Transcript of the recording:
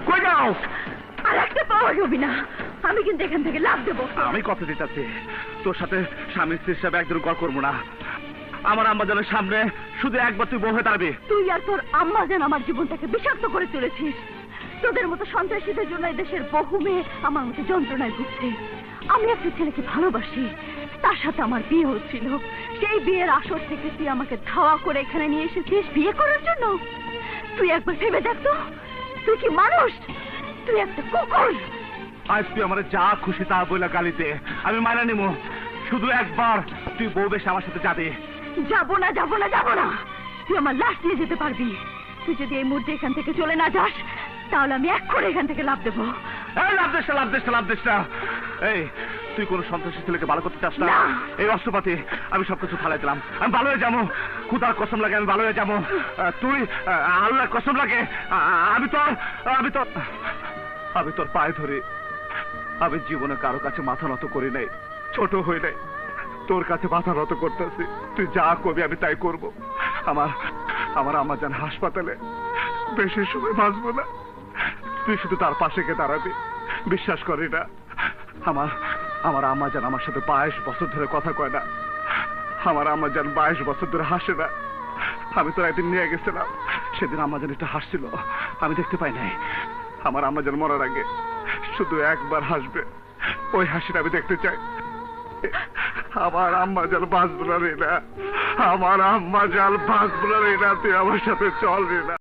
কই যাও? আর একটা পাওয়া যাবে না, আমি কিন্তু এখান থেকে লাভ দেবো। আমি কথা দিতেছি, তোর সাথে স্বামী স্ত্রী হিসাবে একদিন গড় করবো না। আমার আম্মাজানের সামনে শুধু একবার তুই বউ হয়ে দাঁড়াবি। তুই আর তোর আম্মা যেন আমার জীবনটাকে বিষাক্ত করে তুলেছিস। তোদের মতো সন্ত্রাসীদের জন্য এই দেশের বহু মেয়ে আমার মতো যন্ত্রণায় ভুগছে। আমি একটা ছেলেকে ভালোবাসি, তার সাথে আমার বিয়ে হচ্ছিল। সেই বিয়ের আসর থেকে তুই আমাকে ধাওয়া করে এখানে নিয়ে এসেছিস বিয়ে করার জন্য। তুই একবার ভেবে দেখ তো, তুই কি মানুষ? তুই একটা কুকুর। আজ তুই আমার যা খুশি তা বইলা গালি দে, আমি মানা নিমু। শুধু একবার তুই বউ বেশ আমার সাথে যাবে। যাবো না, যাবো না, যাবো না। তুই আমার লাশ নিয়ে যেতে পারবি। তুই যদি এই মুহূর্তে এখান থেকে চলে না যাস, তাহলে আমি এক্ষুনি এখান থেকে লাভ দেবো। লাভ দিস না, লাভ দিস না, লাভ দিস না। এই তুই কোন সন্ত্রাসী ছেলেকে ভালো করতে চাস না? না। এই অস্ত্রপাতি আমি সবকিছু ফালাই দিলাম, আমি ভালো হয়ে যাবো। খুদার কসম লাগে আমি ভালো হয়ে যাবো। তুই আল্লাহর কসম লাগে আমি তোর পায়ে ধরে। আমি জীবনে কারো কাছে মাথা নত করি নাই, ছোট হই নাই। তোর কাছে মাথা নত করতেছি, তুই যা করবি আমি তাই করব। আমার আম্মা জান হাসপাতালে, বেশি সময় বাঁচবো না। তুই শুধু তার পাশে গিয়ে দাঁড়াবি। বিশ্বাস করি না, আমার আম্মা জান আমার সাথে 22 বছর ধরে কথা কয় না। আমার আম্মা জান 22 বছর ধরে হাসে না। আমি তো একদিন নিয়ে গেছিলাম, সেদিন আম্মা জান একটু হাসছিল, আমি দেখতে পাই নাই। আমার আম্মা জান মরার আগে শুধু একবার হাসবে, ওই হাসিটা আমি দেখতে চাই। আমার আম্মা জান বাঁচবো না রে না, আমার আম্মা জান বাঁচবো না রে না। তুই আমার সাথে চল রে না।